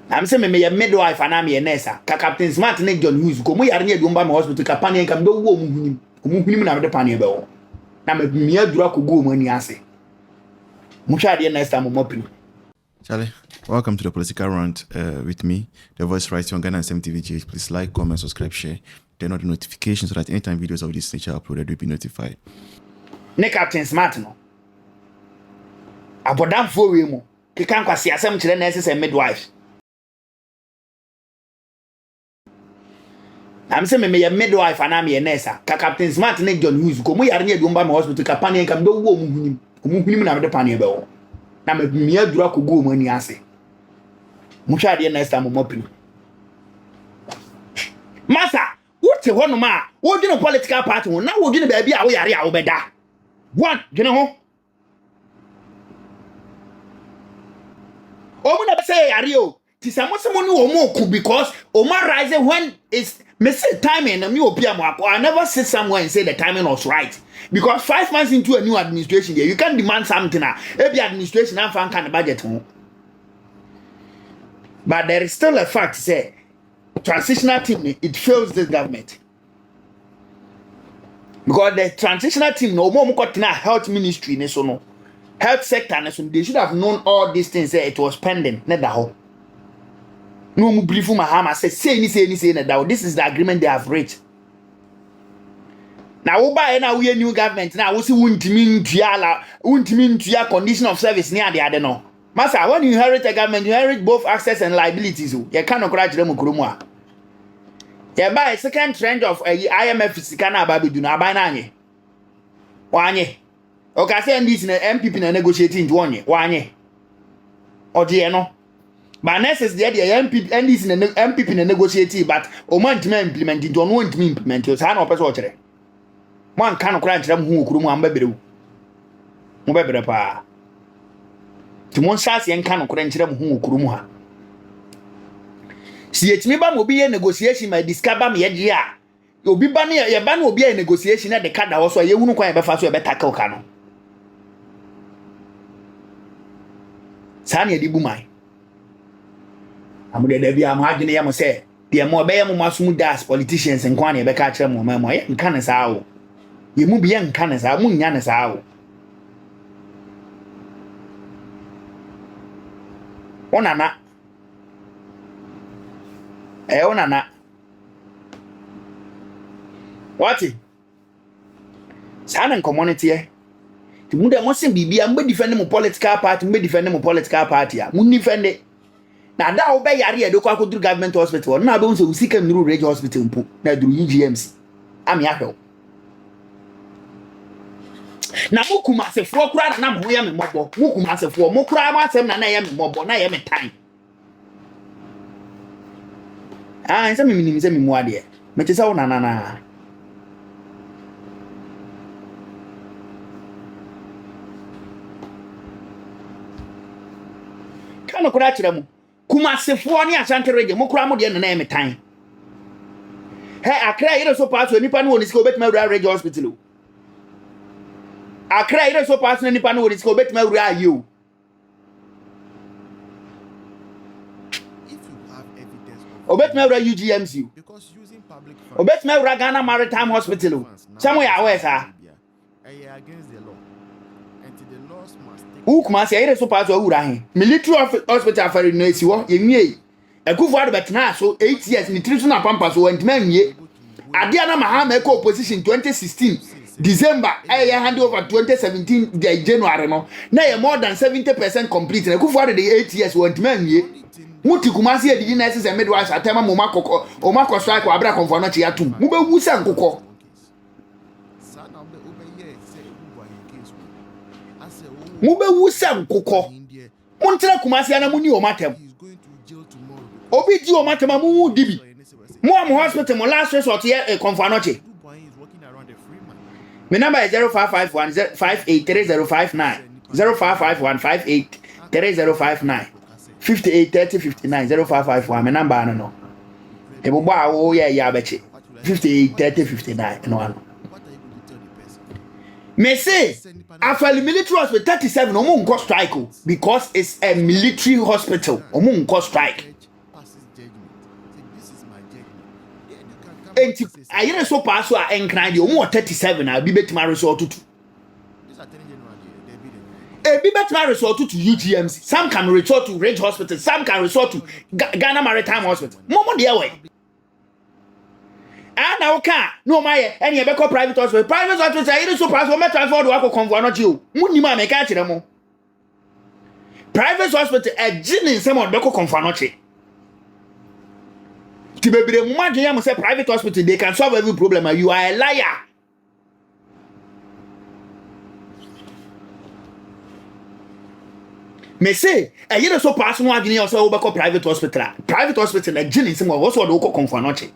I'm saying me a midwife and I'm a nurse. Captain Smart and John Hughes go me yarn you by my hospital companion can do woman na the panier bell. Now me mere drug go money ase. Mucha the next time mopping. Charlie, welcome to the political rant with me, the voice right on Ghana SMTVGH. Please like, comment, subscribe, share, turn on the notifications so that anytime videos of this nature uploaded will be notified. Ne Captain Smart no. Abodamfuɔ we mu. Ke kan kwase asɛm kyerɛ nurses and midwives. I'm saying me a midwife and I'm a nurse. Captain Smart and John Hughes go me yarn you by my hospital companion can do woman na the panier bell. Now me mere drug go money ase. Mucha the next time mopping. Master, what you want no ma? What you know political party? Now we gonna baby awo yare awo beda. One, you know. Omo na say yare o. Ti samo no omo ku because Oma rise when it's me say timing na me obi amako. I never sit somewhere and say the timing was right. Because 5 months into a new administration there, you can demand something now. Every administration and fan can budget. But there is still a fact say transitional team it fails this government. Because the transitional team no more got health ministry no health sector they should have known all these things it was pending not that whole. No mu brief Mahama say that this is the agreement they have reached. Now we buy now we a new government now we see wuntimin tuya condition of service near the other no. Master, when you inherit a government, you inherit both access and liabilities. You cannot crash them kurumwa. You buy a second trend of IMF Sikana Babiduna by Nanye. Wanye. Okay, say this in MPP negotiating one. Wanye. Or no. But necessary the MPP and this in MPP negotiating, but Oman to implement it, don't want to implement it. San or person. One cannot crash them who kurumwa mbeberu. Mbeberu pa. Timonsas yen kan ko nkyere mo hu okurum ha si etimi ba mo bi ye negotiation ma discover me ye a obi ba ne ye ba na obi ye negotiation na de kada wo so ye hunu kwan ye befa so ye betaka ka no sa ne di bu mai amude da bi am adwene ye mo se de mo be ye mo masum das politicians nkwan ye be ka kire mo ma mo ye nka ne sa wo ye mu bi ye nka ne sa mu nya ne sa wo onana onana what sanan community e ti mu de mo se bibia mbe defend mo political party a mu defend na da wo be yare e do kwa ko government hospital na be unse usika nuru reg hospital mpo na duru UGMC ami ahwe na mukuma asefo kura na mo ya me mobo mukuma asefo mo kura ma asem na ya me mobo na ya me tan nse me minim se me mu ade me te se wo na kana kura kire mu kuma asefo ni Ashanti region mo kura mo de na ya me tan Accra ire so pass nipa no oni sika obetuma wura reg hospital Accra ire so pass nipa no oni sika obetuma wura ayi o obetuma wura UGMC because using public funds obetuma wura Ghana Maritime Hospital somewhere aware sir against the law and the laws must take kuma say ire so pass wura hin military hospital for no esi wo yenwie Akufo ado betena so 8 years ni traditional pampa so wantima nwie ade na Mahama eko opposition 2016 December hand over 2017 January no na ye more than 70% complete na Akufo ado the 8 years wantima nwie muti kumasi e di nurses and midwives atema mo makoko o makọ strike wa abra konfo no che yatum mu be wu se nkokọ mu be wu se nkokọ mu ntere kumasi ana mu ni o matem obi di o matema mu dibi mo am hospital mo last resort here Konfanoche my number is 0551 583059 0551 583059 583059 0551 my number no e bo ba wo ye ya beche 583059 no ano me say after the military hospital 37 omo nko strike because it's a military hospital omo nko strike enti ayere so pass so a enkran de omo 37 a bi betima resort to ebi betima resort to UGMC, some can resort to Range Hospital, some can resort to Ghana Maritime Hospital. Momo de way. And now can no my any ebeko private hospital. Private hospital ayere so pass o me transfer do akọ convo no je o. Munni ma me ka kire mo. Private hospital ejini nsem o beko convo no che. Ti bebere mu ma dwen am say private hospital they can solve every problem. You are a liar. Me say ayere so pass no adwene o say wo beko private hospital. Private hospital ejini nsem o so do convo no che.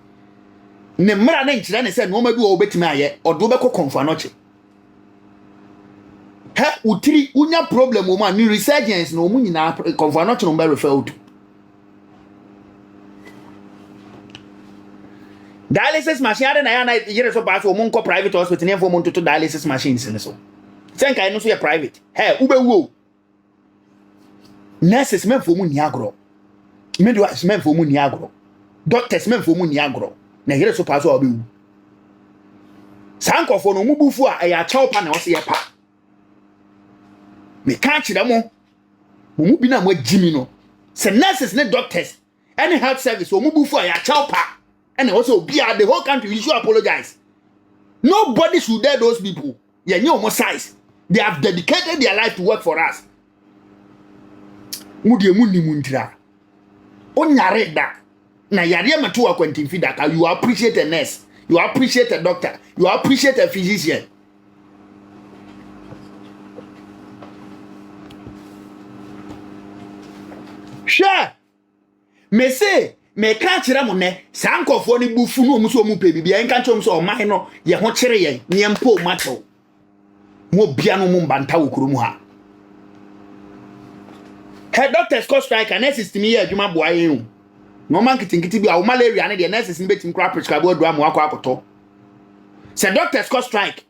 Ne mra na nkyira ne se no ma bi wo betimi aye odo beko konfa no che he utiri unya problem o ma ni resurgence no mu nyina konfa no che no be refer to dialysis machine ade na ya na yere so pass o mu nko private hospital ne fo mu ntoto dialysis machines ne so senkai no so ye private he ubewu nurses men fo mu ni agro midwives men fo mu ni agro doctors men fo mu ni agro na here so pass obi wu sankofo no mubufu a ya chawpa na wose ye pa me ka kire mo mu bi na mo agimi no se nurses ne doctors any health service o mubufu a ya chawpa and also obi a the whole country you should apologize. Nobody should dare those people. Yeah, you almost size. They have dedicated their life to work for us. Mudi mundi mundira onyare da na yare meto akwantin fidaka. You appreciate a nurse, you appreciate a doctor, you appreciate a physician. Sure, me say me ka kire mo ne sankofo ni bufu no mu so mu pe bibia enka chom so o man no ye ho kire ye ne mpo mato mo bia no mu mbanta wokuru mu ha. Head doctors cost strike and nurses to me adwuma boa yen. No man kitinkiti bia o malaria ne de nurses ni betim kra prescribe adua mo akọ akoto. Say doctors cost strike.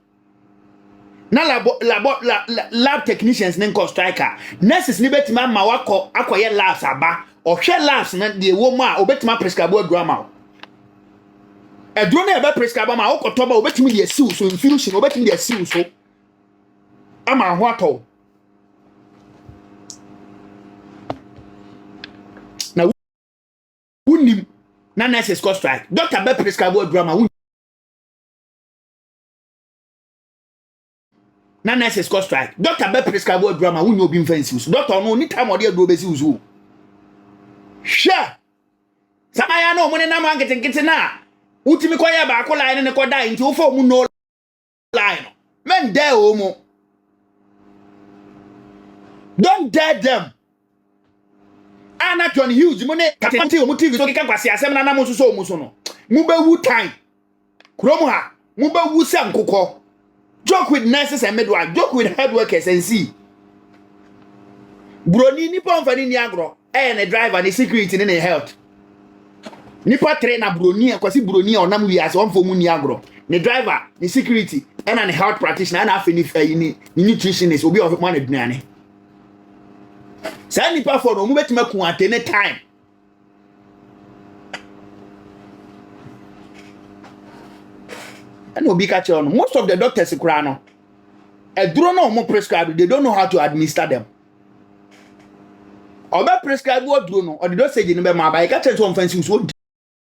Na lab technicians ne cost strike. Nurses ni betim ma wakọ akoye labs aba. Ohwe labs na de wo ma obetima prescribe adua ma. Adua na ebe prescribe ma okoto ba obetimi de asiw so infusion obetimi de asiw so. Ama ho ato. Na unim na nurses cost strike. Doctor be prescribe adua ma na nurses cost strike. Doctor be prescribe adua ma wunyo bi mfansi so. Doctor no ni time ode adua be si so. Sure. Samaya no money na marketing na. Utimi koya ba ko line ne ko die nti wo fo mu no line. Men dare o mo. Don't dare them. Ana John Hughes money katanti o mu TV so keka kwase asem na na mo so mu so no. Mu be wu time. Krom ha, mu be wu sem kokọ. Joke with nurses and midwives, joke with head workers and see. Broni ni pa mfani ni agro. And a driver and a security in a health. Nipa trainer broni akwasi broni onam wi as one for mu ni agro. The driver, the security, and an health practitioner and after ni nutritionist will be of one aduane. Say nipa for no mu betima ku at any time. And obi ka che on most of the doctors kura no. Eduro no mo prescribe, they don't know how to administer them. Oba prescribe what do no or the dosage in be ma ba ka che so fancy so